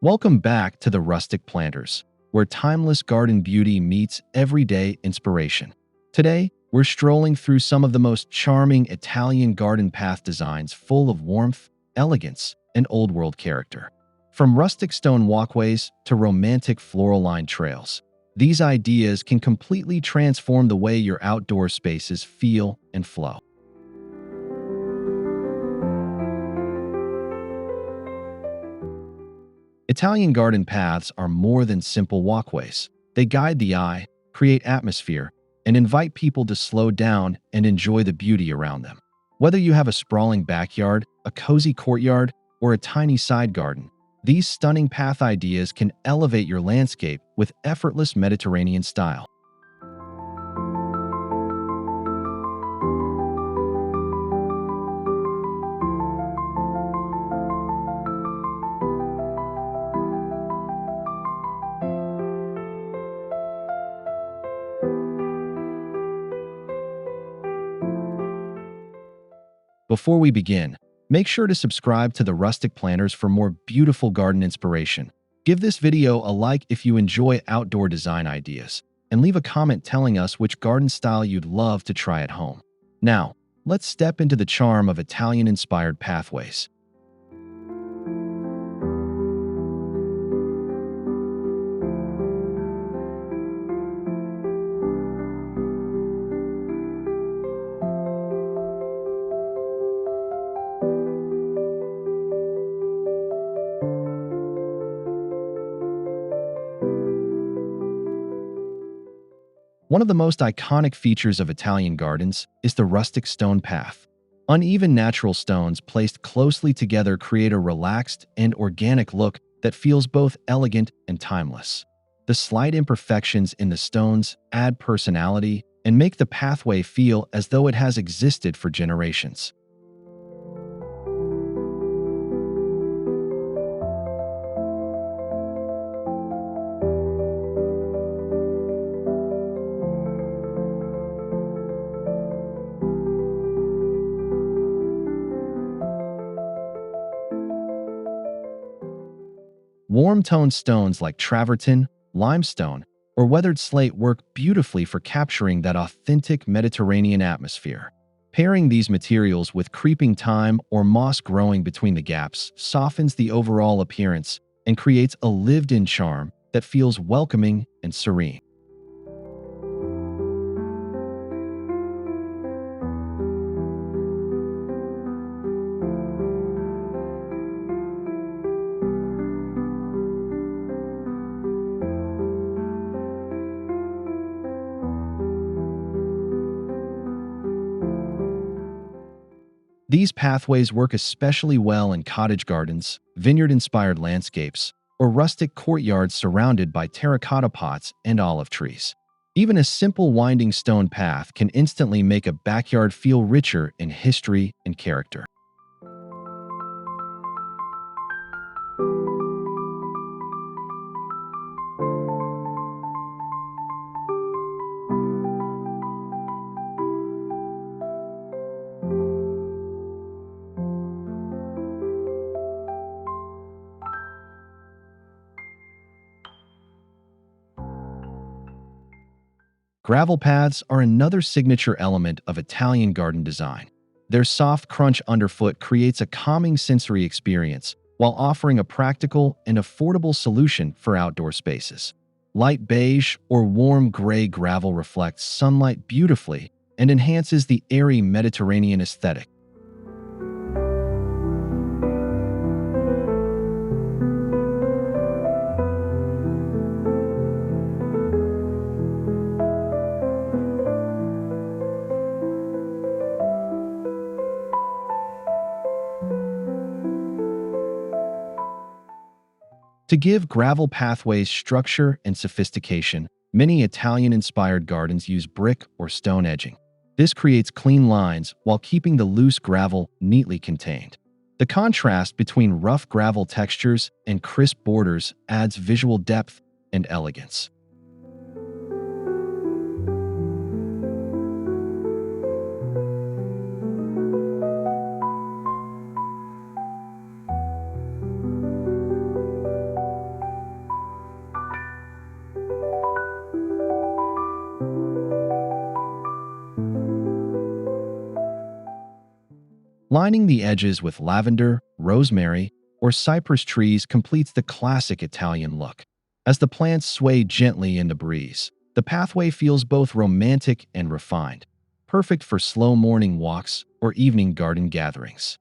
Welcome back to the Rustic Planters, where timeless garden beauty meets everyday inspiration. Today, we're strolling through some of the most charming Italian garden path designs full of warmth, elegance, and old-world character. From rustic stone walkways to romantic floral-lined trails, these ideas can completely transform the way your outdoor spaces feel and flow. Italian garden paths are more than simple walkways. They guide the eye, create atmosphere, and invite people to slow down and enjoy the beauty around them. Whether you have a sprawling backyard, a cozy courtyard, or a tiny side garden, these stunning path ideas can elevate your landscape with effortless Mediterranean style. Before we begin, make sure to subscribe to the Rustic Planners for more beautiful garden inspiration. Give this video a like if you enjoy outdoor design ideas, and leave a comment telling us which garden style you'd love to try at home. Now, let's step into the charm of Italian-inspired pathways. One of the most iconic features of Italian gardens is the rustic stone path. Uneven natural stones placed closely together create a relaxed and organic look that feels both elegant and timeless. The slight imperfections in the stones add personality and make the pathway feel as though it has existed for generations. Warm-toned stones like travertine, limestone, or weathered slate work beautifully for capturing that authentic Mediterranean atmosphere. Pairing these materials with creeping thyme or moss growing between the gaps softens the overall appearance and creates a lived-in charm that feels welcoming and serene. These pathways work especially well in cottage gardens, vineyard-inspired landscapes, or rustic courtyards surrounded by terracotta pots and olive trees. Even a simple winding stone path can instantly make a backyard feel richer in history and character. Gravel paths are another signature element of Italian garden design. Their soft crunch underfoot creates a calming sensory experience while offering a practical and affordable solution for outdoor spaces. Light beige or warm gray gravel reflects sunlight beautifully and enhances the airy Mediterranean aesthetic. To give gravel pathways structure and sophistication, many Italian-inspired gardens use brick or stone edging. This creates clean lines while keeping the loose gravel neatly contained. The contrast between rough gravel textures and crisp borders adds visual depth and elegance. Lining the edges with lavender, rosemary, or cypress trees completes the classic Italian look. As the plants sway gently in the breeze, the pathway feels both romantic and refined, perfect for slow morning walks or evening garden gatherings.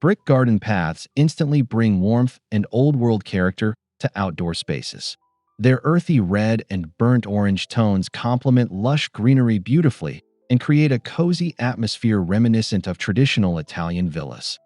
Brick garden paths instantly bring warmth and old-world character to outdoor spaces. Their earthy red and burnt orange tones complement lush greenery beautifully and create a cozy atmosphere reminiscent of traditional Italian villas.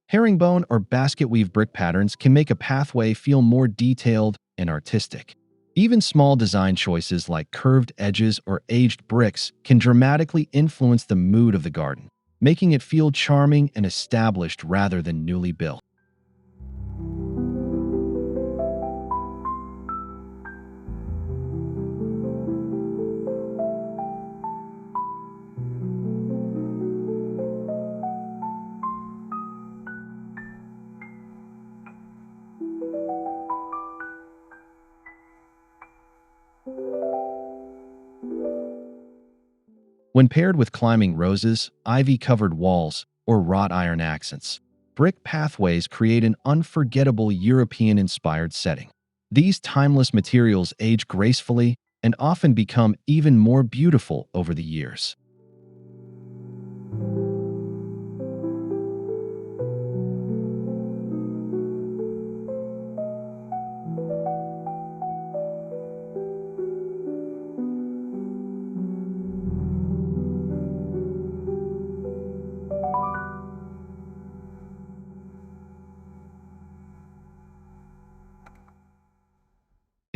Herringbone or basket weave brick patterns can make a pathway feel more detailed and artistic. Even small design choices like curved edges or aged bricks can dramatically influence the mood of the garden, making it feel charming and established rather than newly built. When paired with climbing roses, ivy-covered walls, or wrought iron accents, brick pathways create an unforgettable European-inspired setting. These timeless materials age gracefully and often become even more beautiful over the years.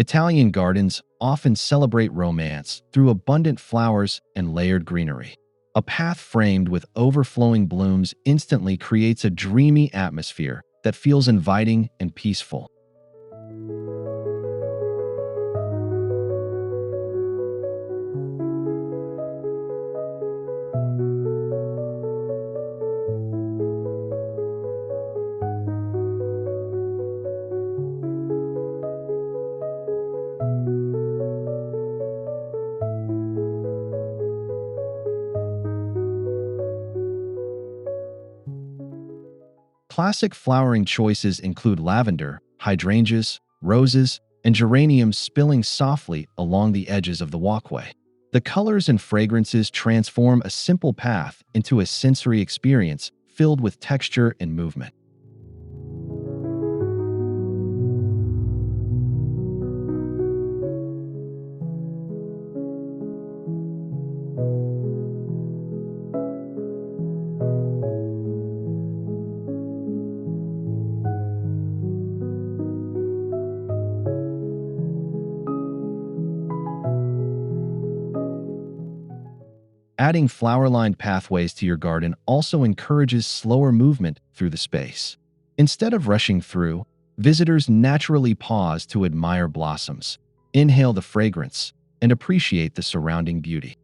Italian gardens often celebrate romance through abundant flowers and layered greenery. A path framed with overflowing blooms instantly creates a dreamy atmosphere that feels inviting and peaceful. Classic flowering choices include lavender, hydrangeas, roses, and geraniums spilling softly along the edges of the walkway. The colors and fragrances transform a simple path into a sensory experience filled with texture and movement. Adding flower-lined pathways to your garden also encourages slower movement through the space. Instead of rushing through, visitors naturally pause to admire blossoms, inhale the fragrance, and appreciate the surrounding beauty.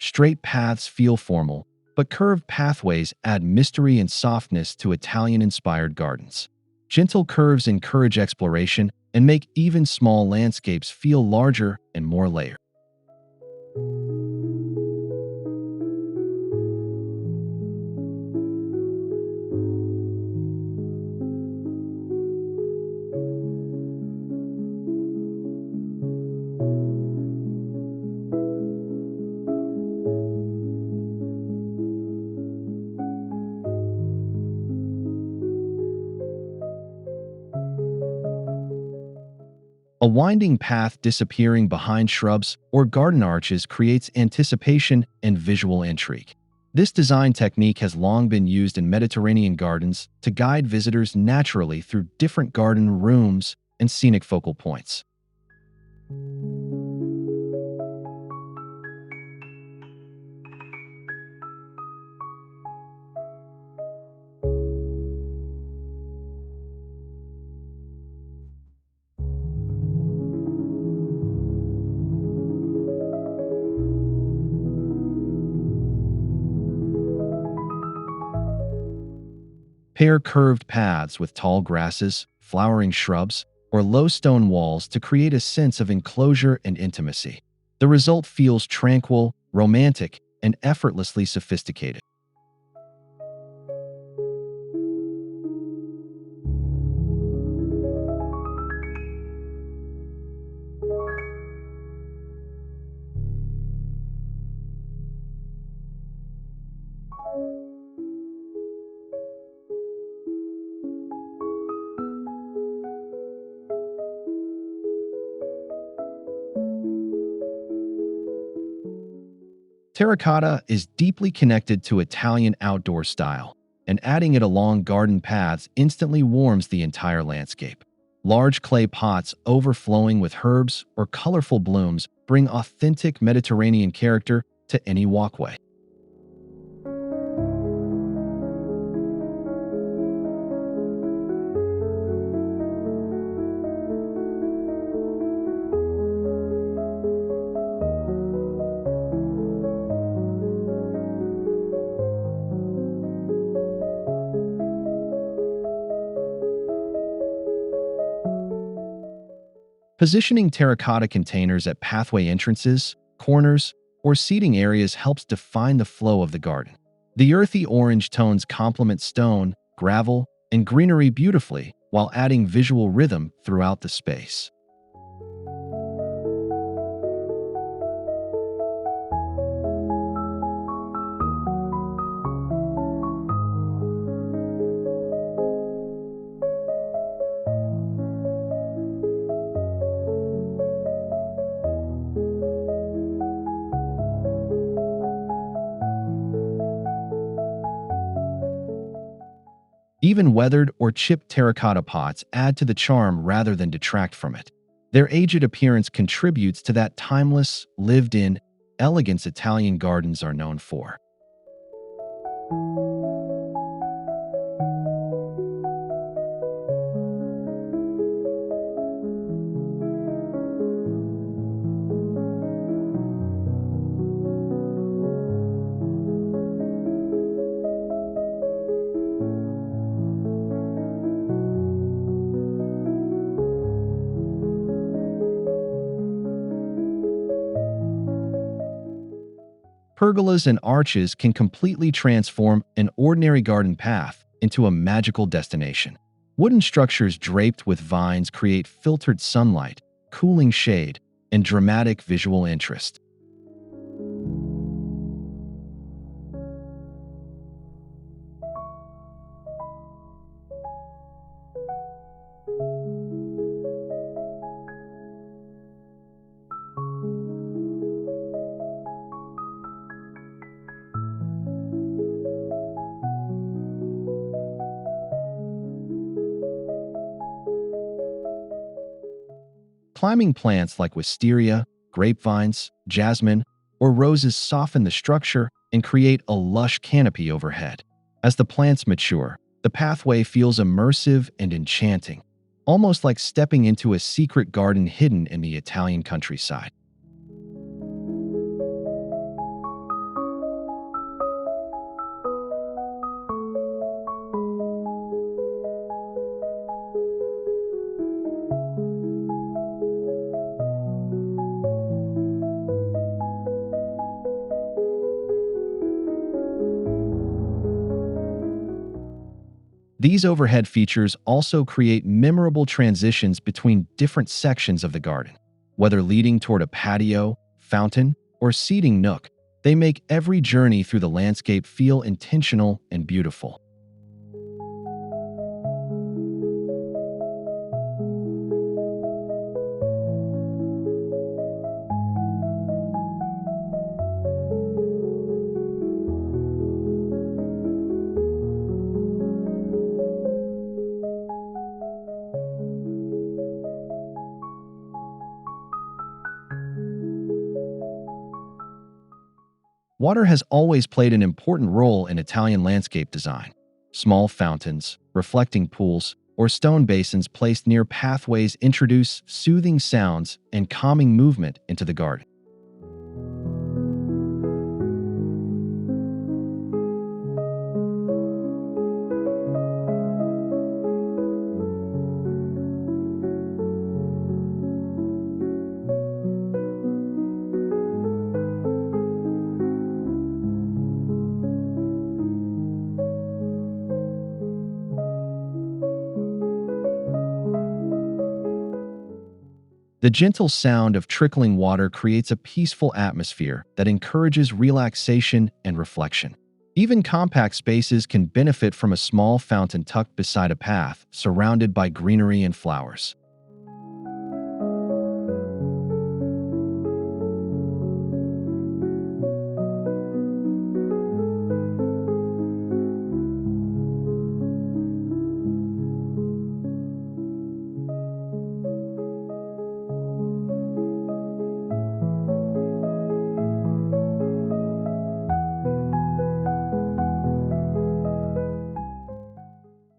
Straight paths feel formal, but curved pathways add mystery and softness to Italian-inspired gardens. Gentle curves encourage exploration and make even small landscapes feel larger and more layered. A winding path disappearing behind shrubs or garden arches creates anticipation and visual intrigue. This design technique has long been used in Mediterranean gardens to guide visitors naturally through different garden rooms and scenic focal points. Pair curved paths with tall grasses, flowering shrubs, or low stone walls to create a sense of enclosure and intimacy. The result feels tranquil, romantic, and effortlessly sophisticated. Terracotta is deeply connected to Italian outdoor style, and adding it along garden paths instantly warms the entire landscape. Large clay pots overflowing with herbs or colorful blooms bring authentic Mediterranean character to any walkway. Positioning terracotta containers at pathway entrances, corners, or seating areas helps define the flow of the garden. The earthy orange tones complement stone, gravel, and greenery beautifully while adding visual rhythm throughout the space. Even weathered or chipped terracotta pots add to the charm rather than detract from it. Their aged appearance contributes to that timeless, lived-in, elegance Italian gardens are known for. Pergolas and arches can completely transform an ordinary garden path into a magical destination. Wooden structures draped with vines create filtered sunlight, cooling shade, and dramatic visual interest. Climbing plants like wisteria, grapevines, jasmine, or roses soften the structure and create a lush canopy overhead. As the plants mature, the pathway feels immersive and enchanting, almost like stepping into a secret garden hidden in the Italian countryside. These overhead features also create memorable transitions between different sections of the garden. Whether leading toward a patio, fountain, or seating nook, they make every journey through the landscape feel intentional and beautiful. Water has always played an important role in Italian landscape design. Small fountains, reflecting pools, or stone basins placed near pathways introduce soothing sounds and calming movement into the garden. The gentle sound of trickling water creates a peaceful atmosphere that encourages relaxation and reflection. Even compact spaces can benefit from a small fountain tucked beside a path, surrounded by greenery and flowers.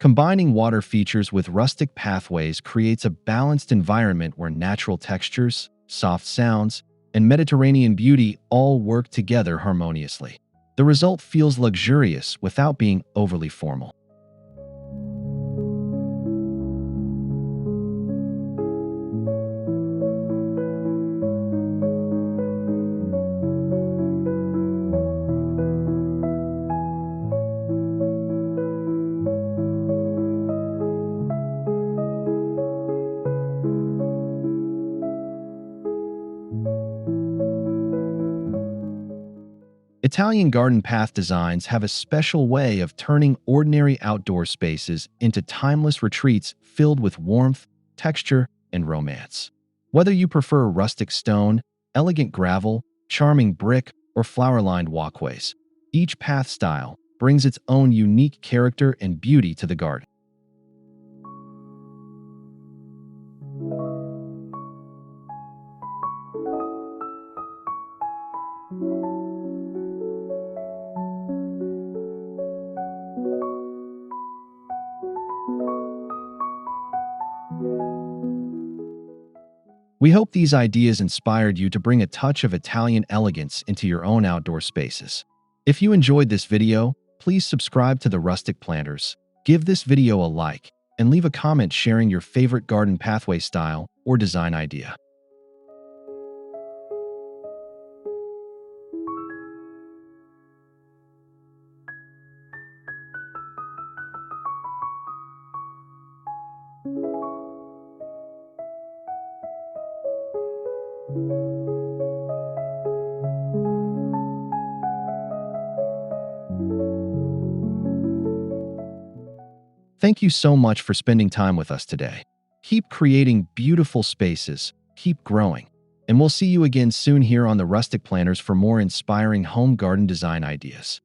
Combining water features with rustic pathways creates a balanced environment where natural textures, soft sounds, and Mediterranean beauty all work together harmoniously. The result feels luxurious without being overly formal. Italian garden path designs have a special way of turning ordinary outdoor spaces into timeless retreats filled with warmth, texture, and romance. Whether you prefer rustic stone, elegant gravel, charming brick, or flower-lined walkways, each path style brings its own unique character and beauty to the garden. We hope these ideas inspired you to bring a touch of Italian elegance into your own outdoor spaces. If you enjoyed this video, please subscribe to the Rustic Planters, give this video a like, and leave a comment sharing your favorite garden pathway style or design idea. Thank you so much for spending time with us today. Keep creating beautiful spaces, keep growing, and we'll see you again soon here on the Rustic Planners for more inspiring home garden design ideas.